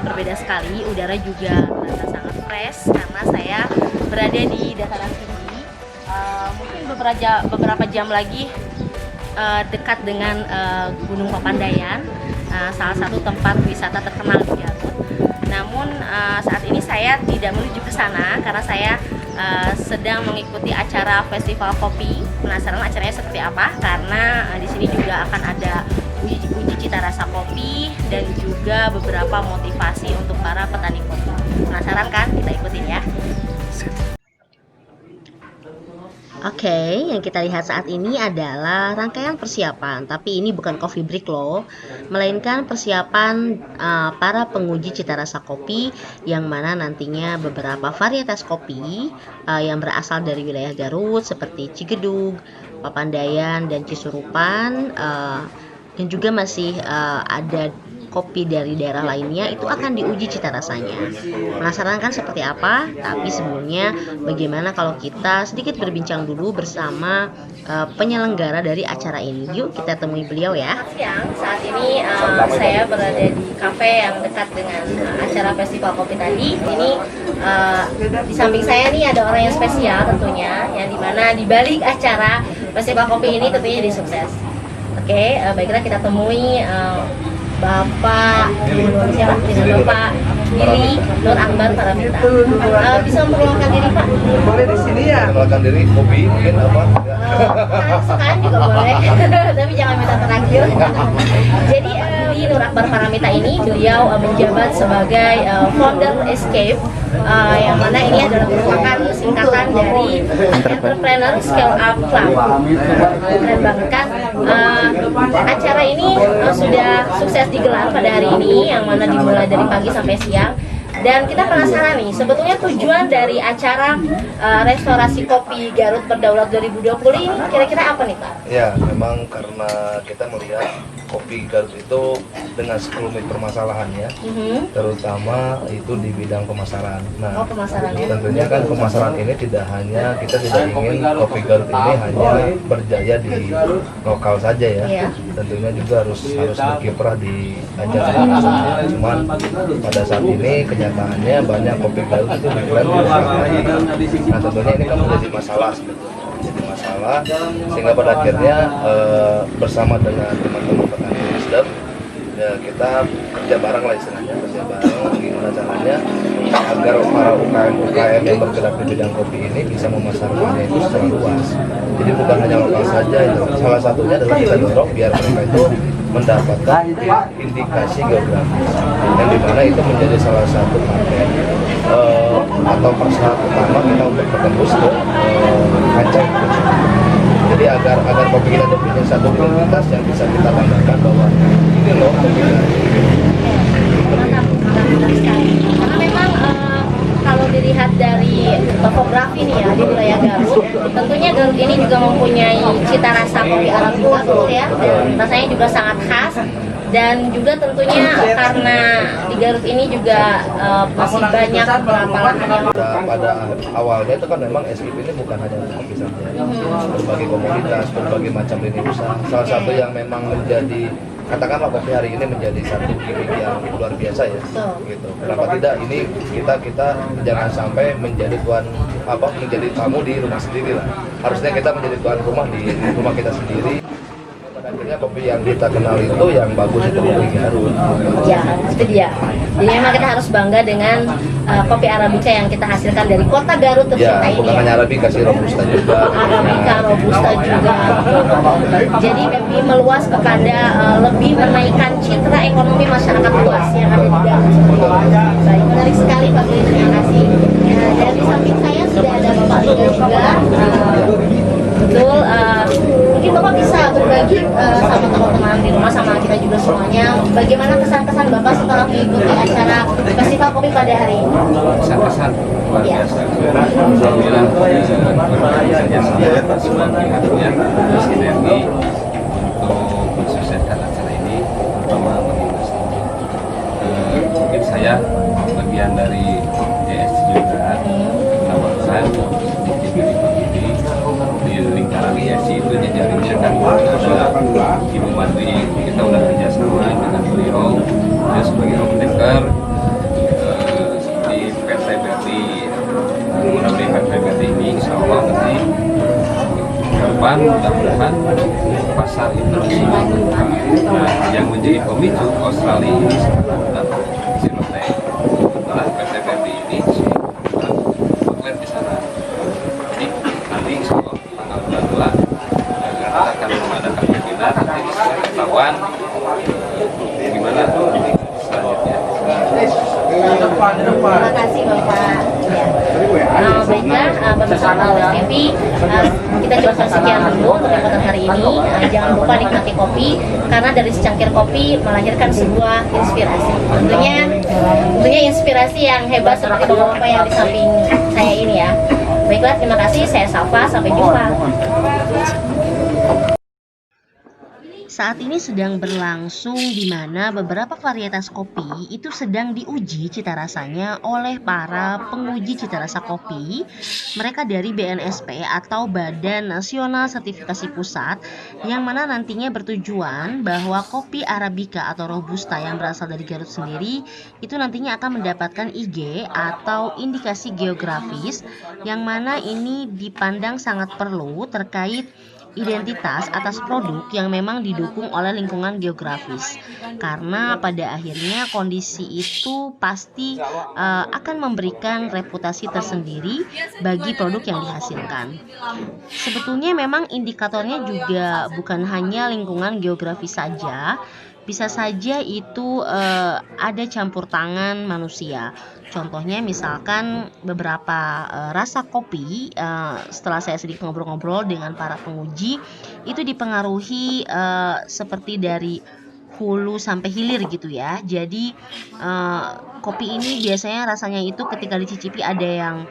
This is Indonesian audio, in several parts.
berbeda sekali. Udara juga terasa sangat fresh karena saya berada di dataran tinggi. Mungkin beberapa jam lagi dekat dengan Gunung Papandayan, salah satu tempat wisata terkenal di Garut. Namun saat ini saya tidak menuju ke sana karena saya sedang mengikuti acara festival kopi. Penasaran acaranya seperti apa? Karena di sini juga akan ada uji cita rasa kopi dan juga beberapa motivasi untuk para petani kopi. Penasaran kan? Kita ikutin ya. Oke, yang kita lihat saat ini adalah rangkaian persiapan, tapi ini bukan coffee break loh, melainkan persiapan para penguji cita rasa kopi, yang mana nantinya beberapa varietas kopi yang berasal dari wilayah Garut seperti Cigedug, Papandayan, dan Cisurupan, dan juga masih ada kopi dari daerah lainnya itu akan diuji cita rasanya. Penasaran kan seperti apa? Tapi sebelumnya bagaimana kalau kita sedikit berbincang dulu bersama penyelenggara dari acara ini. Yuk kita temui beliau ya. Siang, saat ini saya berada di kafe yang dekat dengan acara festival kopi tadi. Ini di samping saya nih ada orang yang spesial tentunya, yang dimana di balik acara festival kopi ini tentunya jadi sukses. Oke, baiklah kita temui Bapak siapa? Dengan Bapak Billy Nur Akbar Paramita. Bisa memperkenalkan diri Pak? Boleh di sini ya. Memperkenalkan diri, kopi mungkin apa? Sekarang juga boleh, tapi jangan minta terakhir. Jadi Nur Akbar Paramita ini beliau menjabat sebagai founder Escape, yang mana ini adalah merupakan singkatan dari Entrepreneur Scale Up Club. Keren banget kan? Acara ini sudah sukses digelar pada hari ini, yang mana dimulai dari pagi sampai siang. Dan kita penasaran nih, sebetulnya tujuan dari acara restorasi kopi Garut Berdaulat 2020 ini kira-kira apa nih Pak? Ya, memang karena kita melihat kopi Garut itu dengan sekelumit permasalahannya, terutama itu di bidang pemasaran. Nah, pemasaran ya? tentunya kan pemasaran ini tidak hanya, kita tidak ingin kopi Garut ini hanya berjaya di lokal saja ya. Tentunya juga harus berkiprah di ajang internasional. Cuman pada saat ini kenyataannya banyak kopi Garut itu diklaim di luar negeri. Nah, tentunya ini kan menjadi masalah sebetulnya. Jadi masalah sehingga pada akhirnya bersama dengan teman-teman petani Wisdom ya, kita kerja bareng lah istilahnya, kerja bareng gimana caranya agar para UKM yang bergerak di bidang kopi ini bisa memasarkannya itu secara luas. Jadi bukan hanya lokal saja, itu salah satunya adalah kita dorong biar mereka itu mendapatkan indikasi geografis yang dimana itu menjadi salah satu market atau persyarat utama kita untuk bertembus ke kancah internasional. Jadi agar kopi kita punya satu identitas yang bisa kita banggakan bahwa ini loh kopi kita. Mantap sekali. Karena memang kalau dilihat dari topografi nih ya di wilayah Garut, tentunya Garut ini juga mempunyai cita rasa kopi Arabica ya, dan rasanya juga sangat khas. Dan juga tentunya karena di Garut ini juga masih banyak beberapa lahan yang pada awalnya itu kan memang SKIP ini bukan hanya untuk kopi saja, berbagai komoditas, berbagai macam lini usaha. Salah satu yang memang menjadi, katakanlah kopi hari ini menjadi satu gimmick yang luar biasa ya. Gitu. Kenapa tidak ini kita jangan sampai menjadi menjadi tamu di rumah sendiri lah. Harusnya kita menjadi tuan rumah di rumah kita sendiri. Akhirnya kopi yang kita kenal itu yang bagus itu kopi Garut. Ya, itu dia. Jadi memang kita harus bangga dengan kopi Arabica yang kita hasilkan dari kota Garut tercinta Ya, ini. bukan hanya Arabica, kasih Robusta juga. Arabica, Robusta juga. Jadi lebih meluas kepada lebih menaikkan citra ekonomi masyarakat luas yang ada di Garut. Baik, menarik sekali Pak Billy, terima kasih. Dan di samping saya sudah ada Bapak Billy juga. Betul, mungkin Bapak bisa berbagi sama teman-teman di rumah, sama kita juga semuanya, bagaimana kesan-kesan Bapak setelah mengikuti acara Festival Kopi pada hari ini? Kesan-kesan luar biasa. Alhamdulillah bekerja sama semua pihak ya, bersinergi untuk mensukseskan acara ini, terutama bagi industri. Mungkin saya bagian dari ES juga, kawasan sedikit dari pagi di lingkaran ISI itu jejaringnya kan Ibu Mandri, kita udah kerjasama dengan beliau, dia sebagai homemaker Terima kasih Bapak. Ya. Baiklah, pemirsa Kompas TV, kita cukupkan sekian dulu untuk kesempatan hari ini. Jangan lupa nikmati kopi, karena dari secangkir kopi melahirkan sebuah inspirasi. Tentunya inspirasi yang hebat seperti bapak-bapak yang di samping saya ini ya. Baiklah, terima kasih. Saya Safa, sampai jumpa. Saat ini sedang berlangsung di mana beberapa varietas kopi itu sedang diuji cita rasanya oleh para penguji cita rasa kopi. Mereka dari BNSP atau Badan Nasional Sertifikasi Pusat, yang mana nantinya bertujuan bahwa kopi Arabica atau Robusta yang berasal dari Garut sendiri itu nantinya akan mendapatkan IG atau indikasi geografis, yang mana ini dipandang sangat perlu terkait identitas atas produk yang memang didukung oleh lingkungan geografis, karena pada akhirnya kondisi itu pasti akan memberikan reputasi tersendiri bagi produk yang dihasilkan. Sebetulnya memang indikatornya juga bukan hanya lingkungan geografis saja, bisa saja itu ada campur tangan manusia. Contohnya misalkan beberapa rasa kopi, setelah saya sedikit ngobrol-ngobrol dengan para penguji, itu dipengaruhi seperti dari hulu sampai hilir gitu ya. Jadi kopi ini biasanya rasanya itu ketika dicicipi ada yang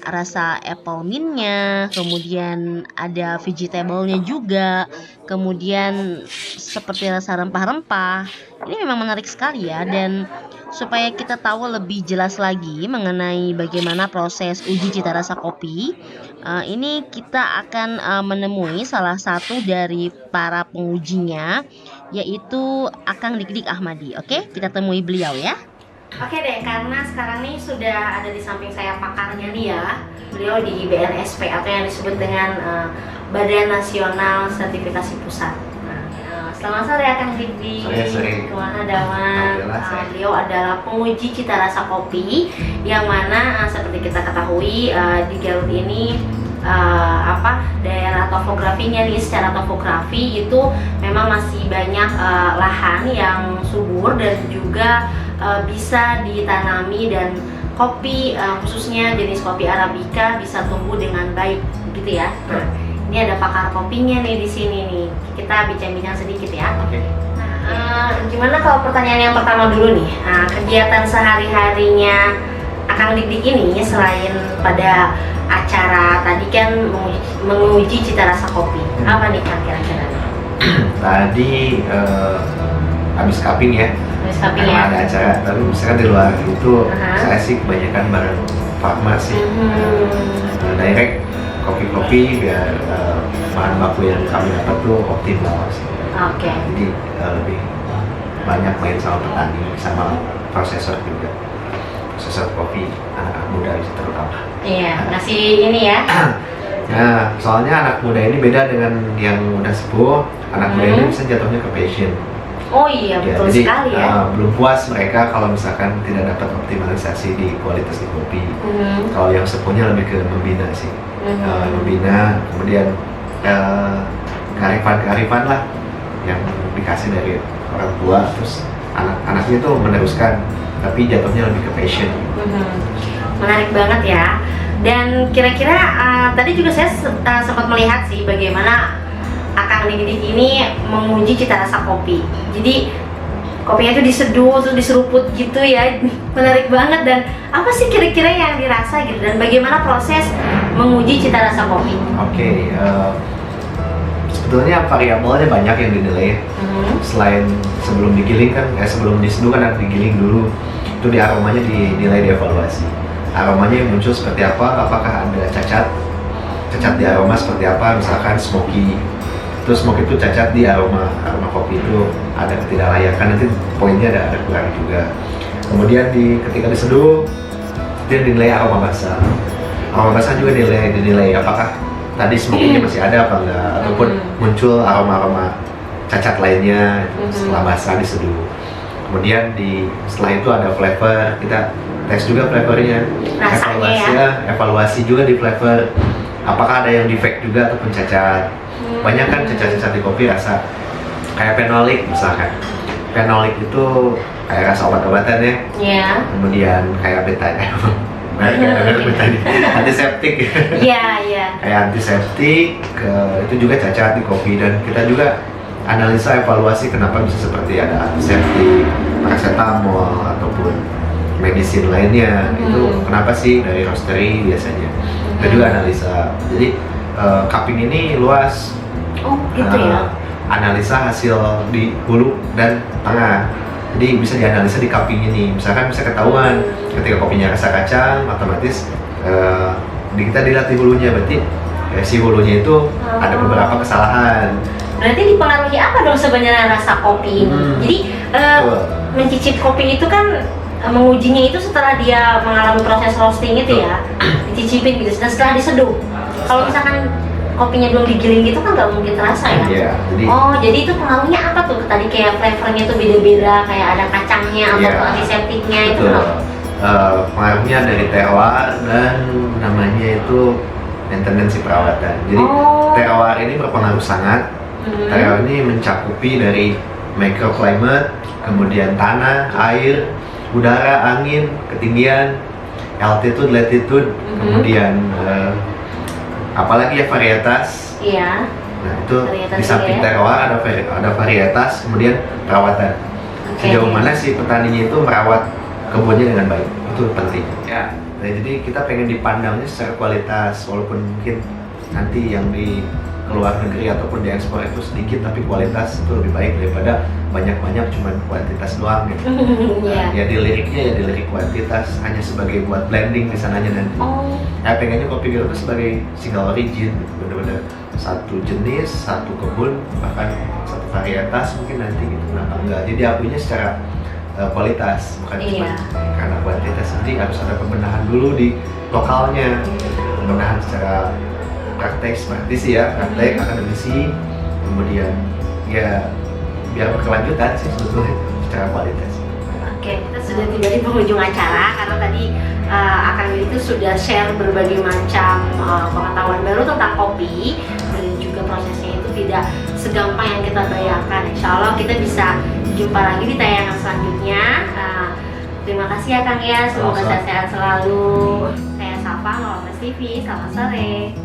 rasa apple mintnya, kemudian ada vegetable-nya juga, kemudian seperti rasa rempah-rempah. Ini memang menarik sekali ya, dan supaya kita tahu lebih jelas lagi mengenai bagaimana proses uji cita rasa kopi, ini kita akan menemui salah satu dari para pengujinya, yaitu Akang Dik-Dik Ahmadi. Oke, kita temui beliau ya. Oke deh, karena sekarang nih sudah ada di samping saya pakarnya nih ya. Beliau di BNSP atau yang disebut dengan Badan Nasional Sertifikasi Pusat. Selamat sore Kang Dik-Dik. Sore. Kemana Daman? Beliau adalah penguji cita rasa kopi, yang mana seperti kita ketahui di Garut ini daerah topografinya nih, secara topografi itu memang masih banyak lahan yang subur dan juga bisa ditanami, dan kopi khususnya jenis kopi Arabica bisa tumbuh dengan baik gitu ya. Nah, ini ada pakar kopinya nih di sini nih. Kita bincang-bincang sedikit ya. Oke. Nah, gimana kalau pertanyaan yang pertama dulu nih? Kegiatan sehari-harinya Akang Dik-Dik ini selain pada acara tadi kan menguji cita rasa kopi, apa nih Kang kira-kira? Tadi habis cupping ya. Karena ada acara, tapi misalkan di luar itu saya sih kebanyakan bareng farmasi, direct kopi-kopi biar bahan baku yang kami dapat tuh optimal sih. Oke. Jadi lebih banyak main sama petani, sama prosesor juga, prosesor kopi anak muda terutama. Iya, ngasih ini ya. Nah, soalnya anak muda ini beda dengan yang udah sepuh. Anak muda ini bisa jatuhnya ke passion. Oh iya, betul jadi, sekali ya. Belum puas mereka kalau misalkan tidak dapat optimalisasi di kualitas di kopi. Kalau yang sepuhnya lebih ke membina sih, membina, kemudian kearifan lah yang dikasih dari orang tua, terus anak-anaknya tuh meneruskan, tapi jatuhnya lebih ke passion. Menarik banget ya. Dan kira-kira tadi juga saya sempat melihat sih bagaimana Akang Dik-Dik ini menguji cita rasa kopi. Jadi kopinya itu diseduh terus diseruput gitu ya. Menarik banget. Dan apa sih kira-kira yang dirasa gitu, dan bagaimana proses menguji cita rasa kopi? Oke, sebetulnya variabelnya banyak yang dinilai. Selain sebelum digiling kan, sebelum diseduh kan harus digiling dulu. Itu di aromanya dinilai, dievaluasi. Aromanya yang muncul seperti apa, apakah ada cacat di aroma seperti apa, misalkan smoky. Terus smoky itu cacat di aroma kopi itu ada ketidaklayakan, nanti poinnya ada kurang juga. Kemudian ketika diseduh dia dinilai aroma basah. Aroma basah juga dinilai apakah tadi smoky-nya masih ada apa enggak, ataupun muncul aroma cacat lainnya setelah basah diseduh. Kemudian setelah itu ada flavor, kita tes juga flavornya, evaluasi juga di flavor, apakah ada yang defect juga ataupun cacat. Banyak kan cacat-cacat di kopi rasa kayak fenolik misalkan. Phenolic itu kayak rasa obat-obatan ya. Iya. Kemudian kayak betadine. Antiseptik. Iya. Kayak antiseptik, itu juga cacat di kopi, dan kita juga analisa evaluasi kenapa bisa seperti ada antiseptik, paracetamol ataupun medicine lainnya. Itu kenapa sih dari roastery biasanya. Kita juga analisa. Jadi cupping ini luas. Oh, gitu ya. Analisa hasil di hulu dan tengah. Jadi bisa dianalisa di cupping ini. Misalkan bisa ketahuan ketika kopinya rasa kacang, otomatis kita dilihat di hulunya, berarti si hulunya itu ada beberapa kesalahan. Berarti dipengaruhi apa dong sebenarnya rasa kopi ini? Jadi mencicip kopi itu kan mengujinya itu setelah dia mengalami proses roasting itu ya, dicicipin gitu. Dan setelah diseduh, kalau misalkan kopinya belum digiling gitu kan nggak mungkin terasa ya? Iya, jadi itu pengaruhnya apa tuh? Tadi kayak flavornya tuh beda-beda, kayak ada kacangnya atau antiseptiknya itu kenapa? Pengaruhnya dari terroir dan namanya itu maintenance perawatan. Jadi terroir ini berpengaruh sangat. Terroir ini mencakupi dari microclimate, kemudian tanah, air, udara, angin, ketinggian, altitude, latitude, kemudian apalagi ya varietas. Iya. Nah itu varietas di samping terroir ada varietas, kemudian perawatan. Sejauh mana si petaninya itu merawat kebunnya dengan baik, itu penting. Ya. Nah, jadi kita pengen dipandangnya secara kualitas, walaupun mungkin nanti yang di luar negeri ataupun diekspor itu sedikit, tapi kualitas itu lebih baik daripada banyak-banyak cuman kuantitas doang gitu. Ya di lirik kuantitas, hanya sebagai buat blending di sananya nanti. Pengennya kopi Gero itu sebagai single origin gitu, bener-bener satu jenis, satu kebun, bahkan satu varietas mungkin nanti gitu. Kenapa enggak? Jadi akunya secara kualitas, bukan cuma karena kuantitas. Jadi harus ada pembenahan dulu di lokalnya, pembenahan secara praktek seperti sih ya, praktek akademisi, kemudian ya biar berkelanjutan sih sebetulnya secara kualitas. Oke, kita sudah tiba di penghujung acara karena tadi Akang itu sudah share berbagai macam pengetahuan baru tentang kopi, dan juga prosesnya itu tidak segampang yang kita bayangkan. Insya Allah kita bisa jumpa lagi di tayangan selanjutnya. Terima kasih ya Kang ya, semoga sehat-sehat selalu. Saya Safa, Nolmes TV, selamat sore.